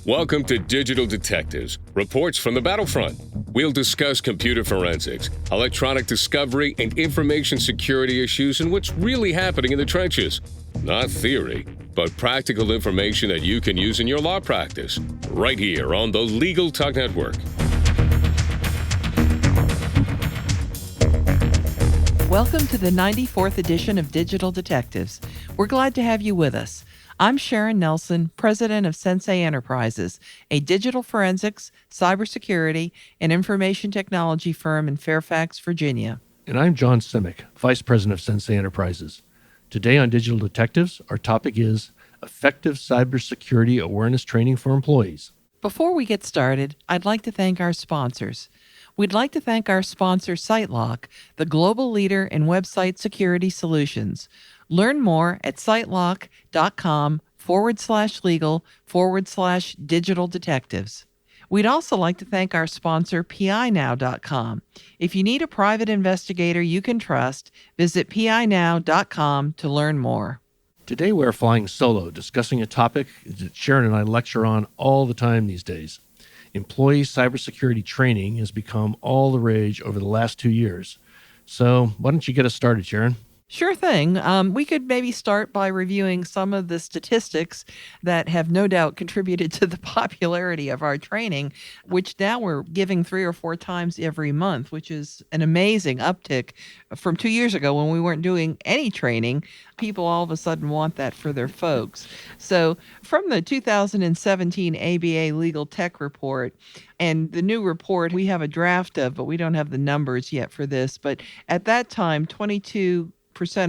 Welcome to Digital Detectives, reports from the battlefront. We'll discuss computer forensics, electronic discovery, and information security issues and what's really happening in the trenches. Not theory, but practical information that you can use in your law practice, right here on the Legal Talk Network. Welcome to the 94th edition of Digital Detectives. We're glad to have you with us. I'm Sharon Nelson, president of Sensei Enterprises, a digital forensics, cybersecurity, and information technology firm in Fairfax, Virginia. And I'm John Simic, vice president of Sensei Enterprises. Today on Digital Detectives, our topic is effective cybersecurity awareness training for employees. Before we get started, I'd like to thank our sponsors. We'd like to thank our sponsor, SiteLock, the global leader in website security solutions. Learn more at sitelock.com/legal/digital detectives. We'd also like to thank our sponsor, PINow.com. If you need a private investigator you can trust, visit PINow.com to learn more. Today we're flying solo, discussing a topic that Sharon and I lecture on all the time these days. Employee cybersecurity training has become all the rage over the last 2 years. So why don't you get us started, Sharon? Sure thing. We could maybe start by reviewing some of the statistics that have no doubt contributed to the popularity of our training, which now we're giving 3 or 4 times every month, which is an amazing uptick from 2 years ago when we weren't doing any training. People all of a sudden want that for their folks. So from the 2017 ABA Legal Tech Report, and the new report we have a draft of, but we don't have the numbers yet for this. But at that time, 22%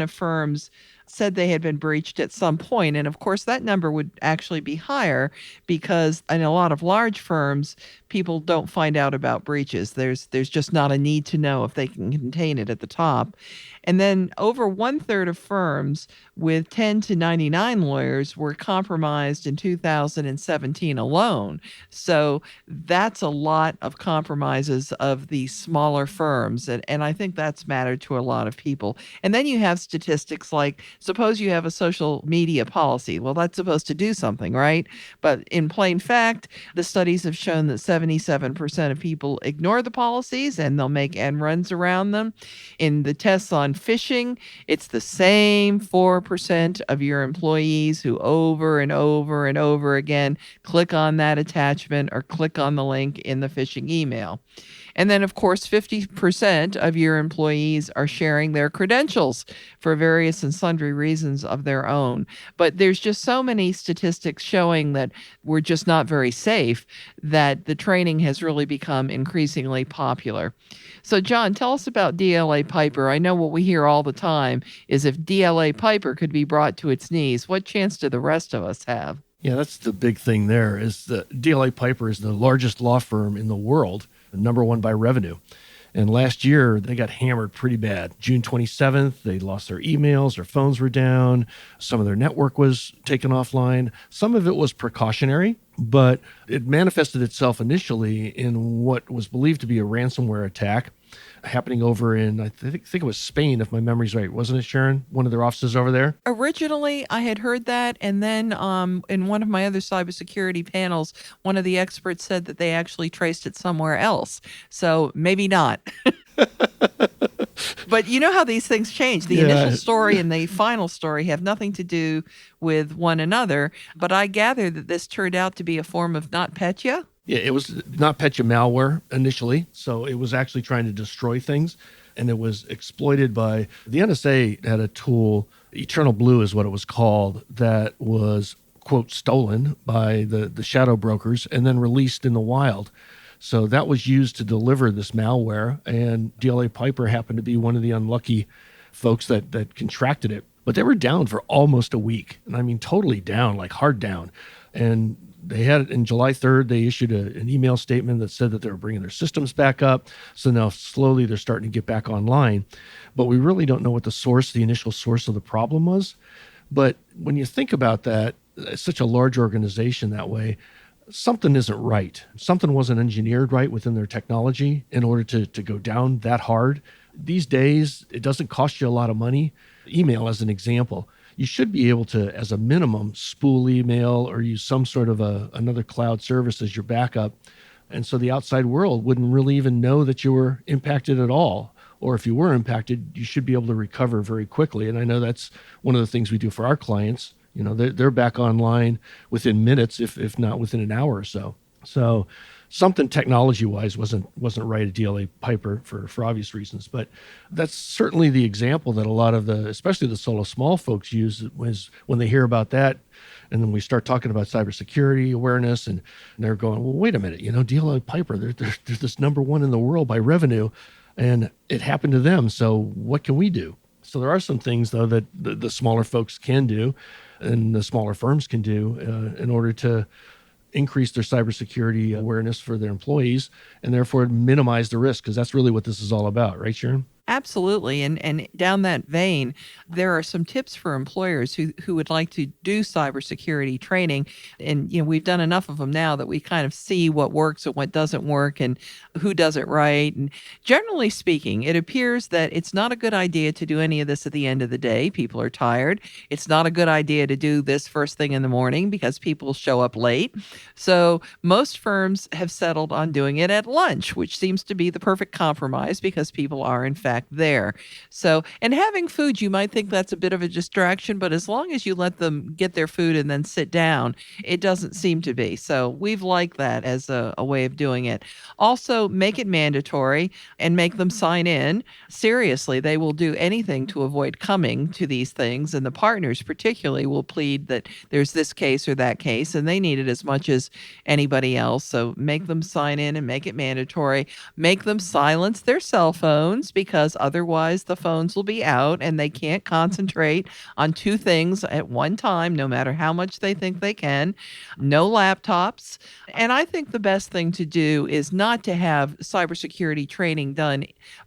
of firms said they had been breached at some point. And of course, that number would actually be higher because in a lot of large firms, people don't find out about breaches. There's just not a need to know if they can contain it at the top. And then over 1/3 of firms with 10 to 99 lawyers were compromised in 2017 alone. So that's a lot of compromises of the smaller firms. And I think that's mattered to a lot of people. And then you have statistics like, suppose you have a social media policy. Well, that's supposed to do something, right? But in plain fact, the studies have shown that 77% of people ignore the policies and they'll make end runs around them. In the tests on phishing, it's the same 4% of your employees who over and over and over again click on that attachment or click on the link in the phishing email. And then, of course, 50% of your employees are sharing their credentials for various and sundry reasons of their own. But there's just so many statistics showing that we're just not very safe that the training has really become increasingly popular. So, John, tell us about DLA Piper. I know what we hear all the time is if DLA Piper could be brought to its knees, what chance do the rest of us have? Yeah, that's the big thing there is that DLA Piper is the largest law firm in the world, number one by revenue. And last year, they got hammered pretty bad. June 27th, they lost their emails, their phones were down, some of their network was taken offline. Some of it was precautionary, but it manifested itself initially in what was believed to be a ransomware attack happening over in, I think it was Spain, if my memory's right. Wasn't it, Sharon? One of their offices over there? Originally, I had heard that. And then in one of my other cybersecurity panels, one of the experts said that they actually traced it somewhere else. So maybe not. But you know how these things change. The initial story and the final story have nothing to do with one another. But I gather that this turned out to be a form of NotPetya. Yeah, it was NotPetya malware initially. So it was actually trying to destroy things. And it was exploited by the NSA had a tool, Eternal Blue is what it was called, that was, quote, stolen by the shadow brokers and then released in the wild. So that was used to deliver this malware. And DLA Piper happened to be one of the unlucky folks that contracted it. But they were down for almost a week. And I mean, totally down, like hard down. And they had it in July 3rd. They issued an email statement that said that they were bringing their systems back up. So now slowly they're starting to get back online. But we really don't know what the initial source of the problem was. But when you think about that, it's such a large organization that way, something isn't right. Something wasn't engineered right within their technology in order to go down that hard. These days, it doesn't cost you a lot of money. email as an example, you should be able to, as a minimum, spool email or use some sort of another cloud service as your backup. And so the outside world wouldn't really even know that you were impacted at all. Or if you were impacted, you should be able to recover very quickly. And I know that's one of the things we do for our clients. They're back online within minutes, if not within an hour or so. So something technology-wise wasn't right at DLA Piper for obvious reasons. But that's certainly the example that a lot of especially the solo small folks use was when they hear about that. And then we start talking about cybersecurity awareness, and they're going, well, wait a minute, DLA Piper, they're this number one in the world by revenue, and it happened to them. So what can we do? So there are some things, though, that the smaller folks can do and the smaller firms can do in order to increase their cybersecurity awareness for their employees and therefore minimize the risk, because that's really what this is all about. Right, Sharon? Absolutely. And down that vein, there are some tips for employers who would like to do cybersecurity training. And, we've done enough of them now that we kind of see what works and what doesn't work and who does it right. And generally speaking, it appears that it's not a good idea to do any of this at the end of the day. People are tired. It's not a good idea to do this first thing in the morning because people show up late. So most firms have settled on doing it at lunch, which seems to be the perfect compromise because people are, in fact, there. So, and having food, you might think that's a bit of a distraction, but as long as you let them get their food and then sit down, it doesn't seem to be. So we've liked that as a way of doing it. Also, make it mandatory and make them sign in. Seriously, they will do anything to avoid coming to these things. And the partners particularly will plead that there's this case or that case, and they need it as much as anybody else. So make them sign in and make it mandatory. Make them silence their cell phones, because otherwise the phones will be out and they can't concentrate on two things at one time, no matter how much they think they can. No laptops. And I think the best thing to do is not to have cybersecurity training done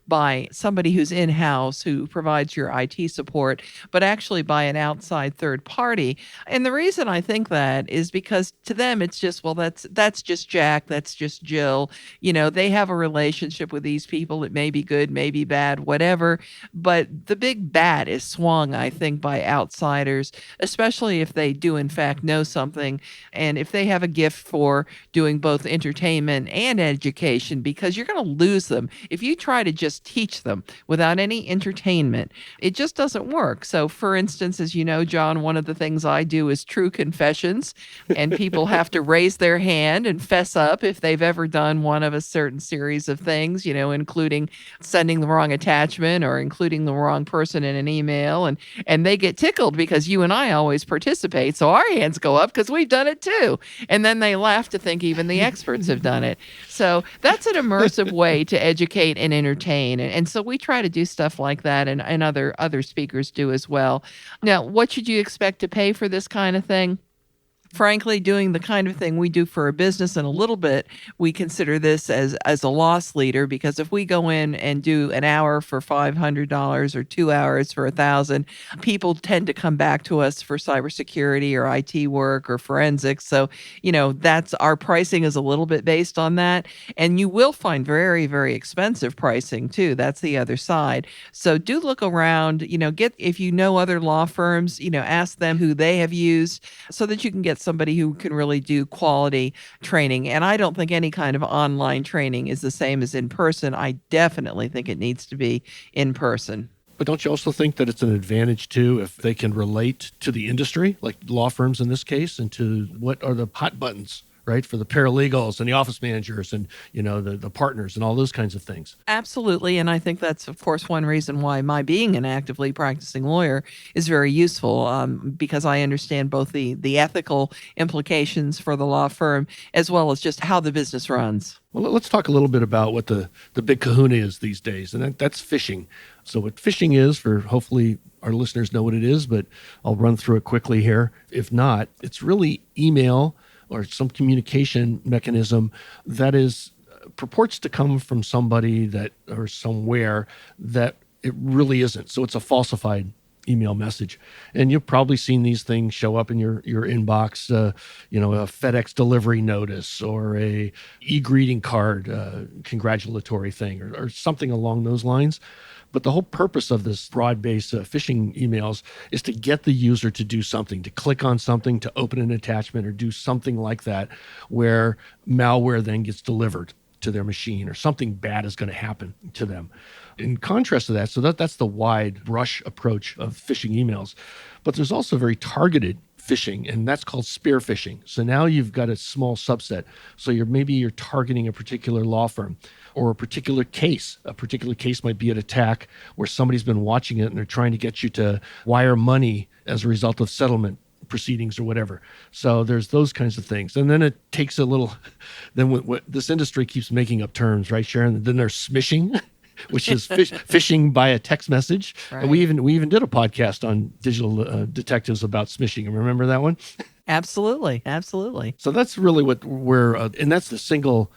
by somebody who's in-house who provides your IT support, but actually by an outside third party. And the reason I think that is because to them it's just, well, that's just Jack, that's just Jill. They have a relationship with these people. It may be good, maybe bad, whatever. But the big bat is swung, I think, by outsiders, especially if they do in fact know something, and if they have a gift for doing both entertainment and education, because you're going to lose them if you try to just teach them without any entertainment. It just doesn't work. So for instance, as you know, John, one of the things I do is true confessions, and people have to raise their hand and fess up if they've ever done one of a certain series of things, including sending the wrong attachment or including the wrong person in an email, and they get tickled because you and I always participate, so our hands go up because we've done it too, and then they laugh to think even the experts have done it. So that's an immersive way to educate and entertain. And so we try to do stuff like that, and other speakers do as well. Now, what should you expect to pay for this kind of thing? Frankly, doing the kind of thing we do for a business, and a little bit, we consider this as a loss leader, because if we go in and do an hour for $500 or 2 hours for $1,000, people tend to come back to us for cybersecurity or IT work or forensics. So, that's our pricing is a little bit based on that. And you will find very, very expensive pricing too. That's the other side. So do look around, if you know other law firms, ask them who they have used so that you can get somebody who can really do quality training. And I don't think any kind of online training is the same as in person. I definitely think it needs to be in person. But don't you also think that it's an advantage, too, if they can relate to the industry, like law firms in this case, and to what are the hot buttons, right, for the paralegals and the office managers and, the partners and all those kinds of things? Absolutely. And I think that's, of course, one reason why my being an actively practicing lawyer is very useful, because I understand both the ethical implications for the law firm as well as just how the business runs. Well, let's talk a little bit about what the big kahuna is these days, and that's phishing. So what phishing is, for hopefully our listeners know what it is, but I'll run through it quickly here. If not, it's really email or some communication mechanism that purports to come from somebody or somewhere that it really isn't. So it's a falsified email message. And you've probably seen these things show up in your inbox, a FedEx delivery notice or a e-greeting card, congratulatory thing or something along those lines. But the whole purpose of this broad-based phishing emails is to get the user to do something, to click on something, to open an attachment or do something like that, where malware then gets delivered to their machine or something bad is going to happen to them. In contrast to that, so that's the wide brush approach of phishing emails. But there's also very targeted phishing, and that's called spear phishing. So now you've got a small subset. So you're targeting a particular law firm or a particular case. A particular case might be an attack where somebody's been watching it and they're trying to get you to wire money as a result of settlement proceedings or whatever. So there's those kinds of things. And then it takes a little, then what this industry keeps making up terms, right, Sharon? Then there's smishing, which is phishing by a text message. Right. And we even did a podcast on digital detectives about smishing. Remember that one? Absolutely. So that's really what we're, and that's the single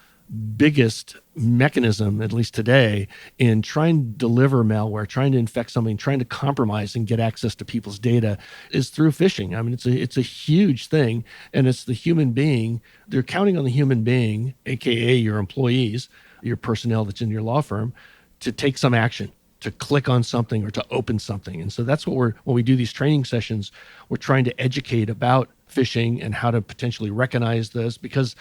biggest mechanism, at least today, in trying to deliver malware, trying to infect something, trying to compromise and get access to people's data, is through phishing. I mean, it's a huge thing, and it's the human being. They're counting on the human being, aka your employees, your personnel that's in your law firm, to take some action, to click on something or to open something. And so that's what when we do these training sessions, we're trying to educate about phishing and how to potentially recognize this, because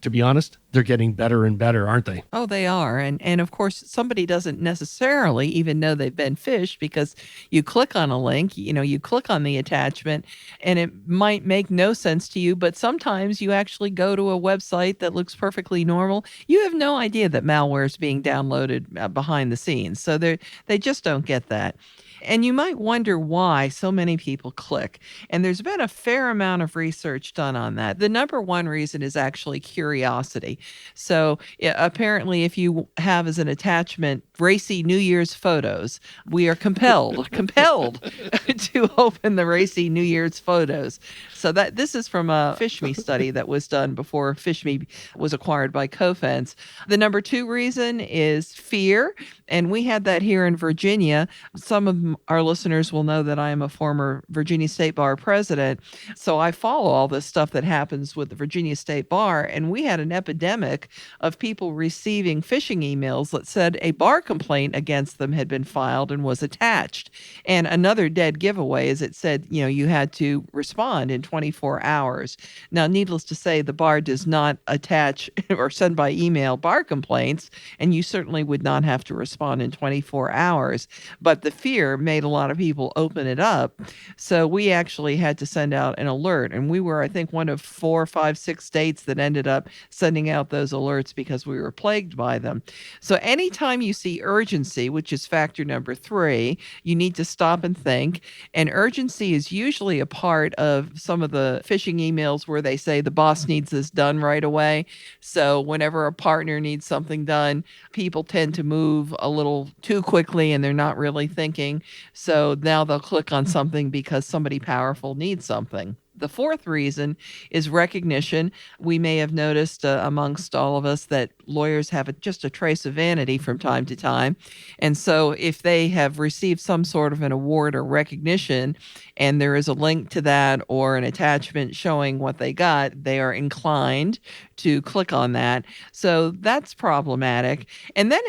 to be honest, they're getting better and better, aren't they? Oh, they are. And of course, somebody doesn't necessarily even know they've been phished because you click on a link, you click on the attachment, and it might make no sense to you, but sometimes you actually go to a website that looks perfectly normal. You have no idea that malware is being downloaded behind the scenes. So they just don't get that. And you might wonder why so many people click. And there's been a fair amount of research done on that. The number one reason is actually curiosity. So apparently, if you have as an attachment racy New Year's photos, we are compelled to open the racy New Year's photos. So this is from a PhishMe study that was done before PhishMe was acquired by Cofense. The number two reason is fear. And we had that here in Virginia. Some of our listeners will know that I am a former Virginia State Bar president. So I follow all this stuff that happens with the Virginia State Bar. And we had an epidemic of people receiving phishing emails that said a bar complaint against them had been filed and was attached. And another dead giveaway is it said, you had to respond in 24 hours. Now, needless to say, the bar does not attach or send by email bar complaints, and you certainly would not have to respond in 24 hours. But the fear made a lot of people open it up. So we actually had to send out an alert. And we were, I think, one of 4, 5, 6 states that ended up sending out those alerts because we were plagued by them. So anytime you see urgency, which is factor number 3, you need to stop and think. And urgency is usually a part of some of the phishing emails where they say the boss needs this done right away. So whenever a partner needs something done, people tend to move a little too quickly and they're not really thinking. So now they'll click on something because somebody powerful needs something. The fourth reason is recognition. We may have noticed amongst all of us that lawyers have just a trace of vanity from time to time. And so if they have received some sort of an award or recognition and there is a link to that or an attachment showing what they got, they are inclined to click on that. So that's problematic. And then,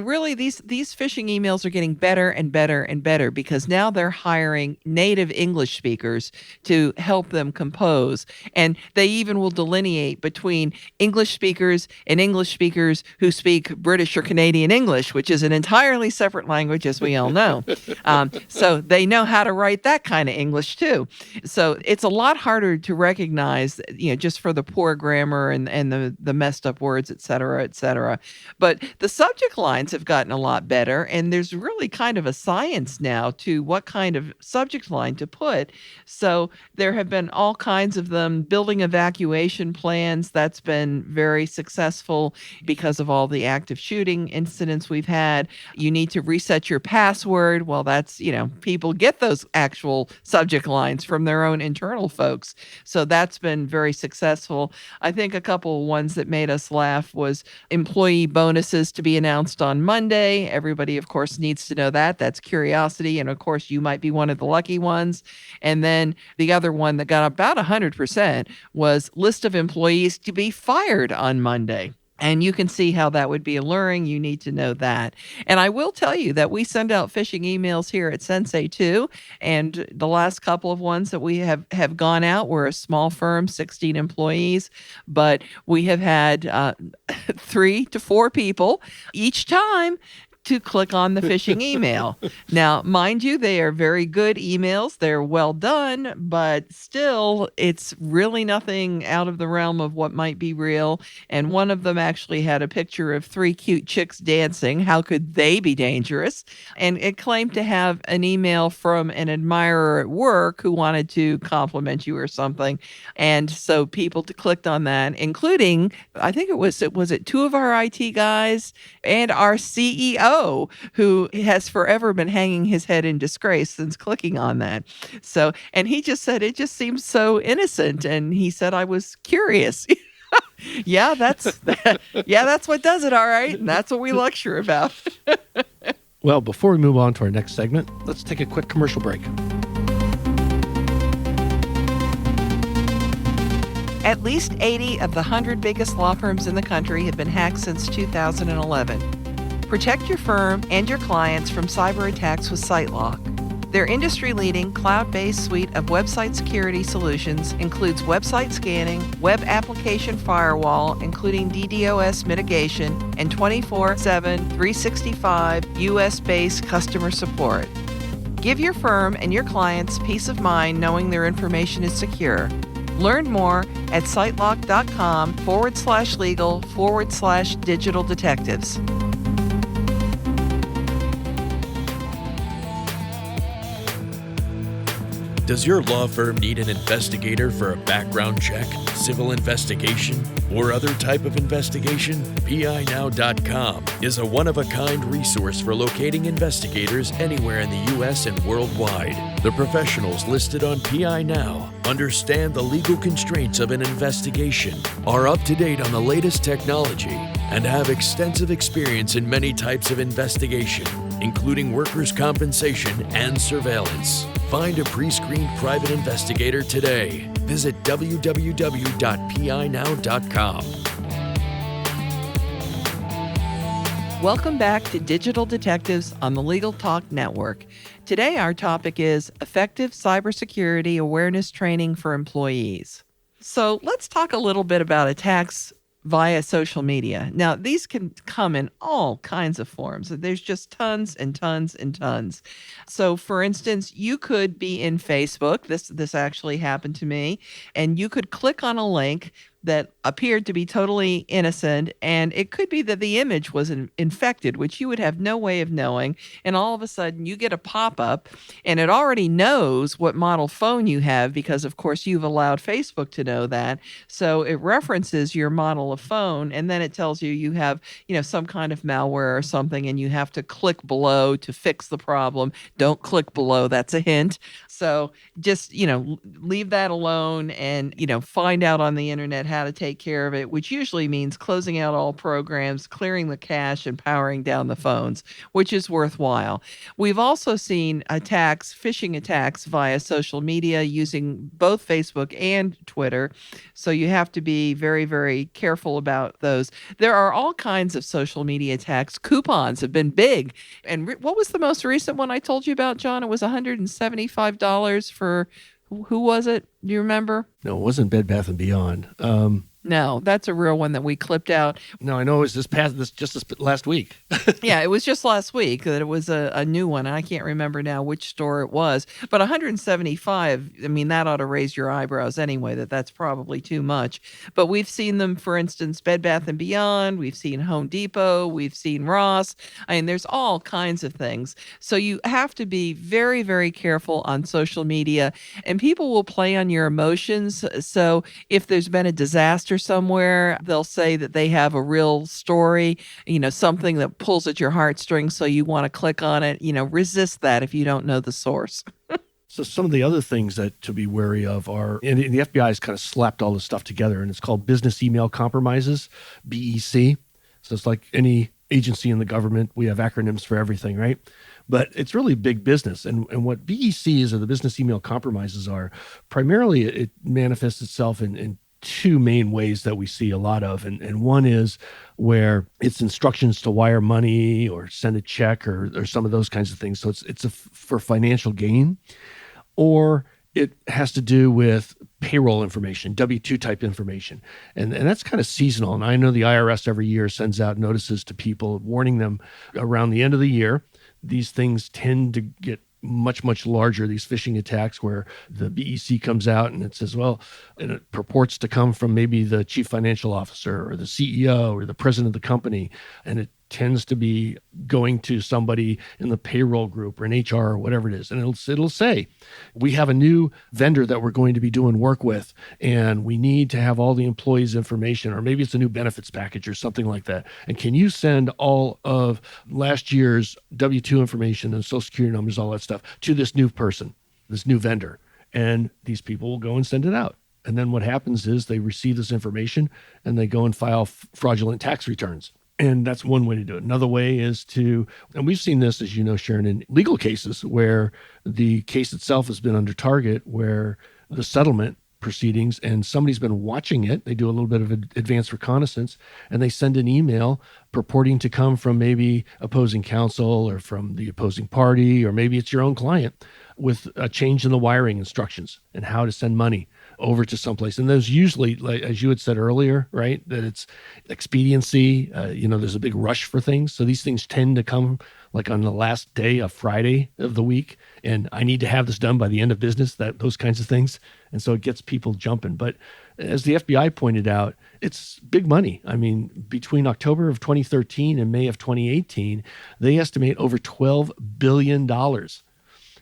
really these phishing emails are getting better and better and better because now they're hiring native English speakers to help them compose. And they even will delineate between English speakers and English speakers who speak British or Canadian English, which is an entirely separate language, as we all know. So they know how to write that kind of English too. So it's a lot harder to recognize, just for the poor grammar and the messed up words, et cetera, et cetera. But the subject lines have gotten a lot better, and there's really kind of a science now to what kind of subject line to put. So there have been all kinds of them. Building evacuation plans, that's been very successful because of all the active shooting incidents we've had. You need to reset your password. Well, that's, people get those actual subject lines from their own internal folks. So that's been very successful. I think a couple ones that made us laugh was employee bonuses to be announced on Monday. Everybody, of course, needs to know that. That's curiosity. And of course, you might be one of the lucky ones. And then the other one that got about 100% was list of employees to be fired on Monday. And you can see how that would be alluring. You need to know that. And I will tell you that we send out phishing emails here at Sensei too. And the last couple of ones that we have gone out, we're a small firm, 16 employees, but we have had 3 to 4 people each time to click on the phishing email. Now, mind you, they are very good emails. They're well done, but still, it's really nothing out of the realm of what might be real. And one of them actually had a picture of 3 cute chicks dancing. How could they be dangerous? And it claimed to have an email from an admirer at work who wanted to compliment you or something. And so people clicked on that, including, I think it was 2 of our IT guys and our CEO, who has forever been hanging his head in disgrace since clicking on that. So, and he just said it just seems so innocent, and he said I was curious. Yeah, that's what does it, all right, and that's what we lecture about. Well, before we move on to our next segment, let's take a quick commercial break. At least 80 of the 100 biggest law firms in the country have been hacked since 2011. Protect your firm and your clients from cyber attacks with SiteLock. Their industry-leading cloud-based suite of website security solutions includes website scanning, web application firewall, including DDoS mitigation, and 24/7, 365 US-based customer support. Give your firm and your clients peace of mind knowing their information is secure. Learn more at sitelock.com/legal/digital detectives. Does your law firm need an investigator for a background check, civil investigation, or other type of investigation? PINow.com is a one-of-a-kind resource for locating investigators anywhere in the U.S. and worldwide. The professionals listed on PI Now understand the legal constraints of an investigation, are up to date on the latest technology, and have extensive experience in many types of investigation, including workers' compensation and surveillance. Find a pre-screened private investigator today. Visit www.pinow.com. Welcome back to Digital Detectives on the Legal Talk Network. Today, our topic is effective cybersecurity awareness training for employees. So let's talk a little bit about attacks via social media. Now, these can come in all kinds of forms. There's just tons and tons and tons. So, for instance, you could be in Facebook. This actually happened to me. And you could click on a link that appeared to be totally innocent, and it could be that the image was infected, which you would have no way of knowing, and all of a sudden you get a pop-up, and it already knows what model phone you have because, of course, you've allowed Facebook to know that, so it references your model of phone, and then it tells you you have, some kind of malware or something, and you have to click below to fix the problem. Don't click below, that's a hint. So just, leave that alone and, find out on the internet how to take care of it, which usually means closing out all programs, clearing the cache, and powering down the phones, which is worthwhile. We've also seen phishing attacks via social media using both Facebook and Twitter. So you have to be very, very careful about those. There are all kinds of social media attacks. Coupons have been big. And what was the most recent one I told you about, John? It was $175 for, who was it? Do you remember? No, it wasn't Bed Bath & Beyond. No, that's a real one that we clipped out. No, I know it was this last week. Yeah, it was just last week that it was a new one. And I can't remember now which store it was. But 175, that ought to raise your eyebrows anyway, that's probably too much. But we've seen them, for instance, Bed Bath & Beyond. We've seen Home Depot. We've seen Ross. There's all kinds of things. So you have to be very, very careful on social media. And people will play on your emotions. So if there's been a disaster somewhere, they'll say that they have a real story, something that pulls at your heartstrings, so you want to click on it. Resist that if you don't know the source. So some of the other things that to be wary of are, and the FBI has kind of slapped all this stuff together, and it's called business email compromises, BEC. So it's like any agency in the government, we have acronyms for everything, right? But it's really big business. And what BECs, or the business email compromises, are, primarily it manifests itself in two main ways that we see a lot of. And one is where it's instructions to wire money or send a check or some of those kinds of things. So it's for financial gain, or it has to do with payroll information, W-2 type information. And that's kind of seasonal. And I know the IRS every year sends out notices to people warning them around the end of the year. These things tend to get much, much larger, these phishing attacks where the BEC comes out and it says, well, and it purports to come from maybe the chief financial officer or the CEO or the president of the company. And it tends to be going to somebody in the payroll group or in HR or whatever it is. And it'll say, we have a new vendor that we're going to be doing work with, and we need to have all the employees' information, or maybe it's a new benefits package or something like that. And can you send all of last year's W-2 information and social security numbers, all that stuff, to this new person, this new vendor? And these people will go and send it out. And then what happens is they receive this information and they go and file fraudulent tax returns. And that's one way to do it. Another way is and we've seen this, as you know, Sharon, in legal cases where the case itself has been under target, where the settlement proceedings and somebody's been watching it. They do a little bit of advanced reconnaissance and they send an email purporting to come from maybe opposing counsel or from the opposing party, or maybe it's your own client, with a change in the wiring instructions and how to send money over to someplace. And those usually, like, as you had said earlier, right, that it's expediency, there's a big rush for things. So these things tend to come like on the last day of Friday of the week. And I need to have this done by the end of business, those kinds of things. And so it gets people jumping. But as the FBI pointed out, it's big money. I mean, between October of 2013 and May of 2018, they estimate over $12 billion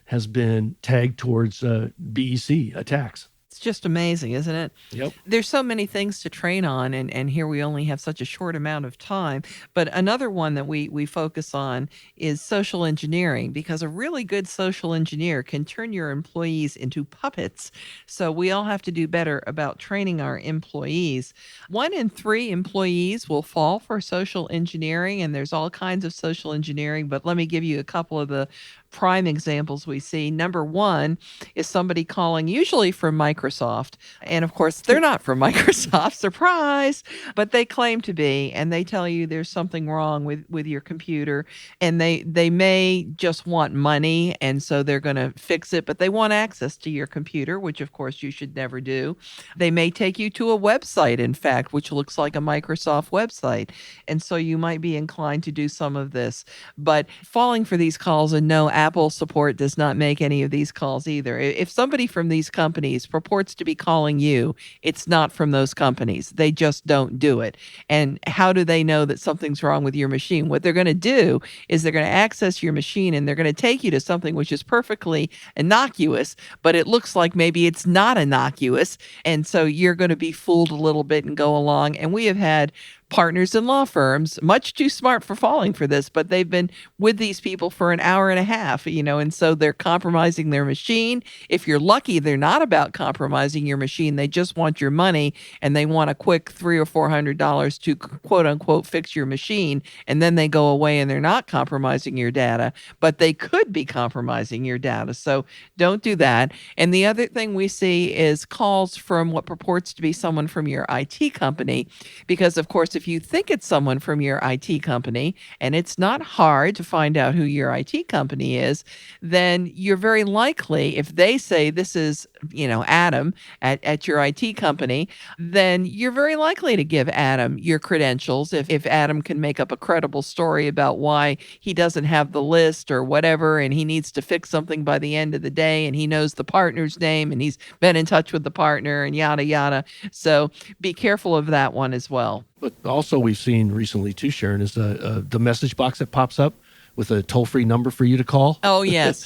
has been tagged towards BEC attacks. It's just amazing, isn't it? Yep. There's so many things to train on, and here we only have such a short amount of time. But another one that we focus on is social engineering, because a really good social engineer can turn your employees into puppets. So we all have to do better about training our employees. 1 in 3 employees will fall for social engineering, and there's all kinds of social engineering. But let me give you a couple of the prime examples we see. Number 1 is somebody calling, usually from Microsoft. And of course, they're not from Microsoft, surprise, but they claim to be, and they tell you there's something wrong with your computer, and they may just want money, and so they're going to fix it, but they want access to your computer, which of course you should never do. They may take you to a website, in fact, which looks like a Microsoft website, and so you might be inclined to do some of this. But falling for these calls, and no, Apple support does not make any of these calls either. If somebody from these companies purports to be calling you, it's not from those companies. They just don't do it. And how do they know that something's wrong with your machine? What they're going to do is they're going to access your machine, and they're going to take you to something which is perfectly innocuous, but it looks like maybe it's not innocuous. And so you're going to be fooled a little bit and go along. And we have had partners in law firms, much too smart for falling for this, but they've been with these people for an hour and a half, and so they're compromising their machine. If you're lucky, they're not about compromising your machine. They just want your money, and they want a quick $300 or $400 to quote unquote fix your machine. And then they go away and they're not compromising your data, but they could be compromising your data. So don't do that. And the other thing we see is calls from what purports to be someone from your IT company, because of course, if you think it's someone from your IT company, and it's not hard to find out who your IT company is, then you're very likely, if they say this is, Adam at your IT company, then you're very likely to give Adam your credentials. If Adam can make up a credible story about why he doesn't have the list or whatever, and he needs to fix something by the end of the day, and he knows the partner's name, and he's been in touch with the partner, and yada, yada. So be careful of that one as well. But also we've seen recently too, Sharon, is the message box that pops up with a toll-free number for you to call. Oh, yes.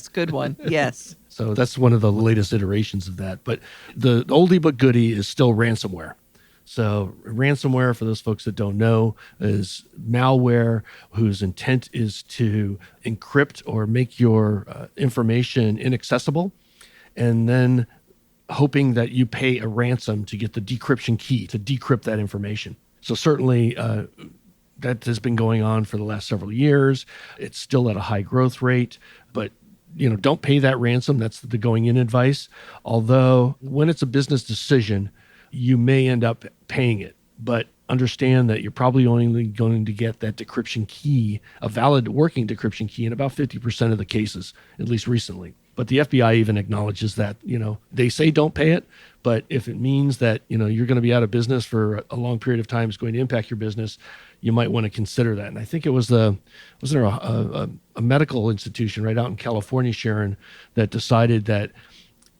Good one. Yes. So that's one of the latest iterations of that. But the oldie but goodie is still ransomware. So ransomware, for those folks that don't know, is malware whose intent is to encrypt or make your information inaccessible, and then hoping that you pay a ransom to get the decryption key to decrypt that information. So certainly that has been going on for the last several years. It's still at a high growth rate, but don't pay that ransom. That's the going in advice. Although when it's a business decision, you may end up paying it. But understand that you're probably only going to get that decryption key, a valid working decryption key, in about 50% of the cases, at least recently. But the FBI even acknowledges that, they say don't pay it, but if it means that, you're going to be out of business for a long period of time, is going to impact your business, you might want to consider that. And I think it was a medical institution right out in California, Sharon, that decided that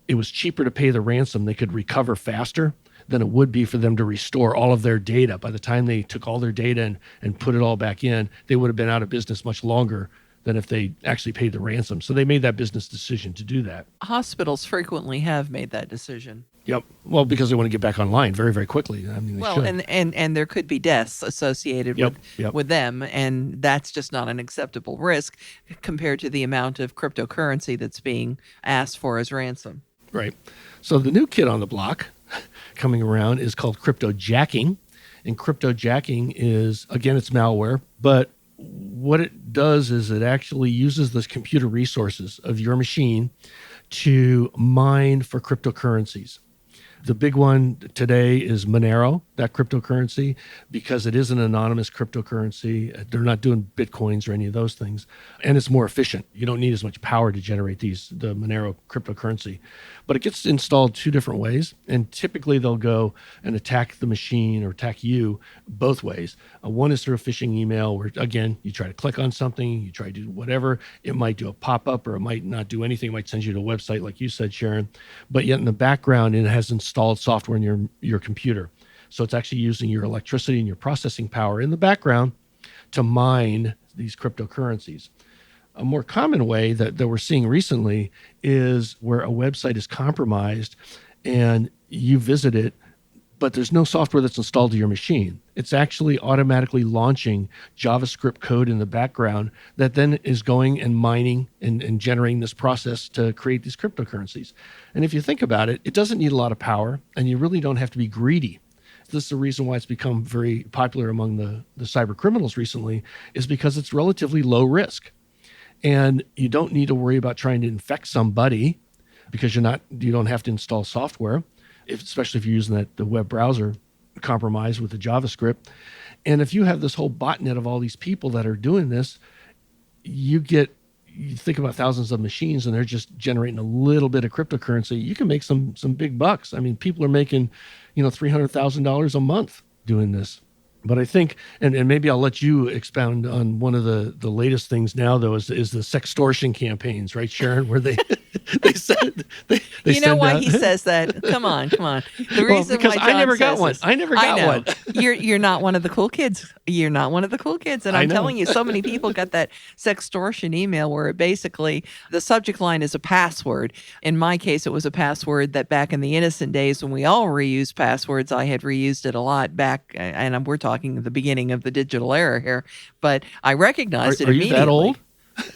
it was cheaper to pay the ransom. They could recover faster than it would be for them to restore all of their data. By the time they took all their data and put it all back in, they would have been out of business much longer than if they actually paid the ransom. So they made that business decision to do that. Hospitals frequently have made that decision. Yep. Well, because they want to get back online very, very quickly. I mean, they should. And there could be deaths associated with them, and that's just not an acceptable risk compared to the amount of cryptocurrency that's being asked for as ransom. Right. So the new kid on the block coming around is called cryptojacking. And cryptojacking is, again, it's malware, but what it does is it actually uses the computer resources of your machine to mine for cryptocurrencies. The big one today is Monero, that cryptocurrency, because it is an anonymous cryptocurrency. They're not doing Bitcoins or any of those things. And it's more efficient. You don't need as much power to generate the Monero cryptocurrency. But it gets installed two different ways. And typically they'll go and attack the machine or attack you both ways. One is through a phishing email where, again, you try to click on something, you try to do whatever. It might do a pop-up or it might not do anything. It might send you to a website like you said, Sharon. But yet in the background, it has installed software in your computer. So it's actually using your electricity and your processing power in the background to mine these cryptocurrencies. A more common way that we're seeing recently is where a website is compromised and you visit it, but there's no software that's installed to your machine. It's actually automatically launching JavaScript code in the background that then is going and mining and generating this process to create these cryptocurrencies. And if you think about it, it doesn't need a lot of power and you really don't have to be greedy. This is the reason why it's become very popular among the cyber criminals recently, is because it's relatively low risk. And you don't need to worry about trying to infect somebody because you don't have to install software, especially if you're using the web browser compromised with the JavaScript. And if you have this whole botnet of all these people that are doing this, you think about thousands of machines and they're just generating a little bit of cryptocurrency. You can make some big bucks. I mean, people are making, $300,000 a month doing this. But I think, and maybe I'll let you expound on one of the latest things now, though, is the sextortion campaigns, right, Sharon? Where they said they you know why he says that? Come on. The reason because why John I never got says one. this, I never got one. You're not one of the cool kids. You're not one of the cool kids. And I'm telling you, so many people got that sextortion email where it basically the subject line is a password. In my case, it was a password that back in the innocent days when we all reused passwords, I had reused it a lot back, and we're talking the beginning of the digital era here, but I recognized it immediately. Are you that old?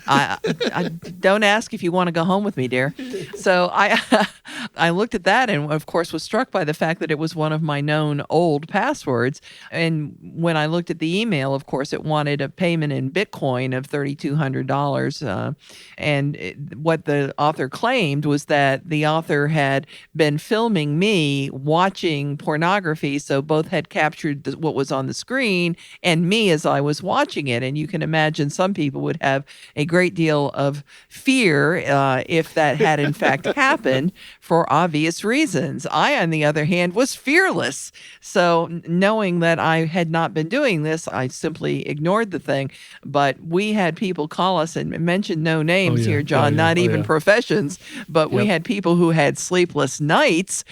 I don't ask if you want to go home with me, dear. So I looked at that and, of course, was struck by the fact that it was one of my known old passwords. And when I looked at the email, of course, it wanted a payment in Bitcoin of $3,200. What the author claimed was that the author had been filming me watching pornography, so both had captured what was on the screen and me as I was watching it. And you can imagine some people would have a great deal of fear if that had in fact happened for obvious reasons. I, on the other hand, was fearless. So knowing that I had not been doing this, I simply ignored the thing. But we had people call us and mention no names here, John, not even professions, but we had people who had sleepless nights,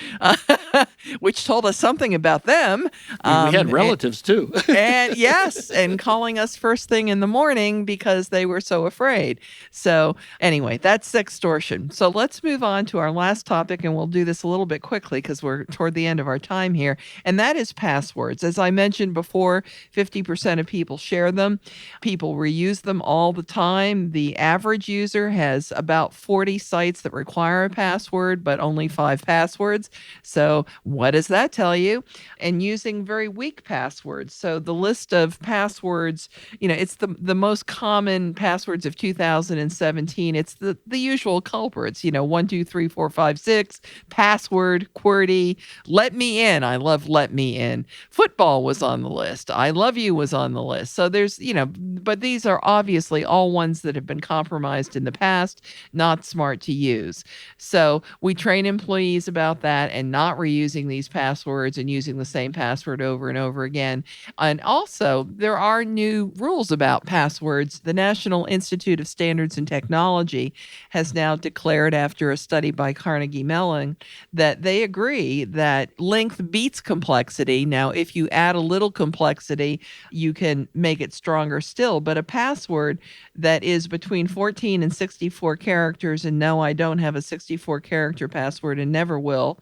which told us something about them. We had relatives too. And yes, and calling us first thing in the morning because they were so afraid. So anyway, that's sextortion. So let's move on to our last topic, and we'll do this a little bit quickly because we're toward the end of our time here, and that is passwords. As I mentioned before, 50% of people share them. People reuse them all the time. The average user has about 40 sites that require a password, but only 5 passwords. So What does that tell you? And using very weak passwords. So the list of passwords, it's the most common passwords of 2017. It's the usual culprits, 1, 2, 3, 4, 5, 6, password, QWERTY, let me in. I love let me in. Football was on the list. I love you was on the list. So there's, but these are obviously all ones that have been compromised in the past, not smart to use. So we train employees about that and not reusing these passwords and using the same password over and over again. And also, there are new rules about passwords. The National Institute of Standards and Technology has now declared, after a study by Carnegie Mellon, that they agree that length beats complexity. Now, if you add a little complexity, you can make it stronger still. But a password that is between 14 and 64 characters, and no, I don't have a 64-character password and never will,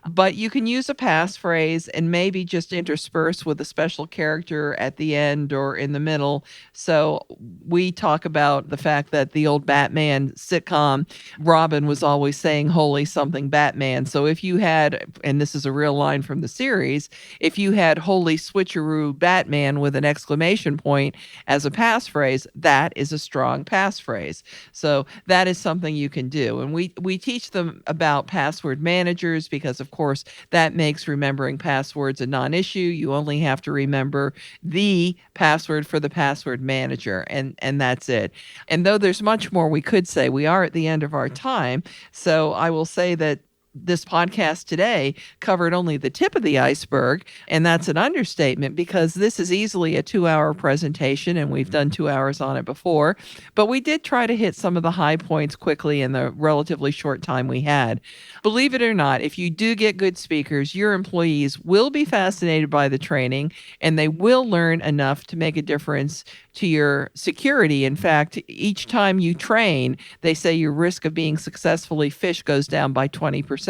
but you can use a passphrase and maybe just intersperse with a special character at the end or in the middle. So we talk about the fact that the old Batman sitcom, Robin was always saying, holy something Batman. So if you had, and this is a real line from the series, if you had holy switcheroo Batman with an exclamation point as a passphrase, that is a strong passphrase. So that is something you can do. And we teach them about password managers because, of course, that makes remembering passwords a non-issue. You only have to remember the password for the password manager, and that's it. And though there's much more we could say, we are at the end of our time. So I will say that this podcast today covered only the tip of the iceberg, and that's an understatement because this is easily a 2-hour presentation, and we've done 2 hours on it before. But we did try to hit some of the high points quickly in the relatively short time we had. Believe it or not, if you do get good speakers, your employees will be fascinated by the training, and they will learn enough to make a difference to your security. In fact, each time you train, they say your risk of being successfully phished goes down by 20%.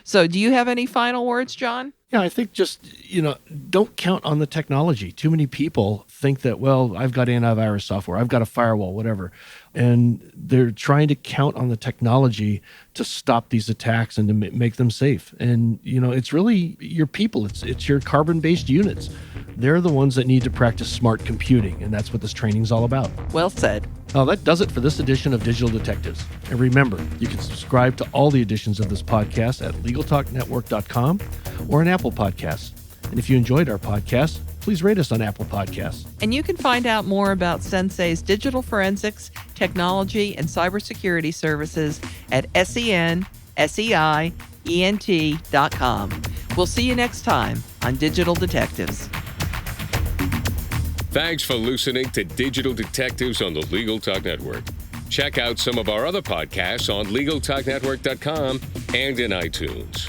So do you have any final words, John? Yeah, I think just, don't count on the technology. Too many people think that, well, I've got antivirus software, I've got a firewall, whatever. And they're trying to count on the technology to stop these attacks and to make them safe. And, it's really your people. It's your carbon-based units. They're the ones that need to practice smart computing. And that's what this training is all about. Well said. Well, that does it for this edition of Digital Detectives. And remember, you can subscribe to all the editions of this podcast at LegalTalkNetwork.com or on Apple Podcasts. And if you enjoyed our podcast, please rate us on Apple Podcasts. And you can find out more about Sensei's digital forensics, technology, and cybersecurity services at SENSEIENT.com. We'll see you next time on Digital Detectives. Thanks for listening to Digital Detectives on the Legal Talk Network. Check out some of our other podcasts on LegalTalkNetwork.com and in iTunes.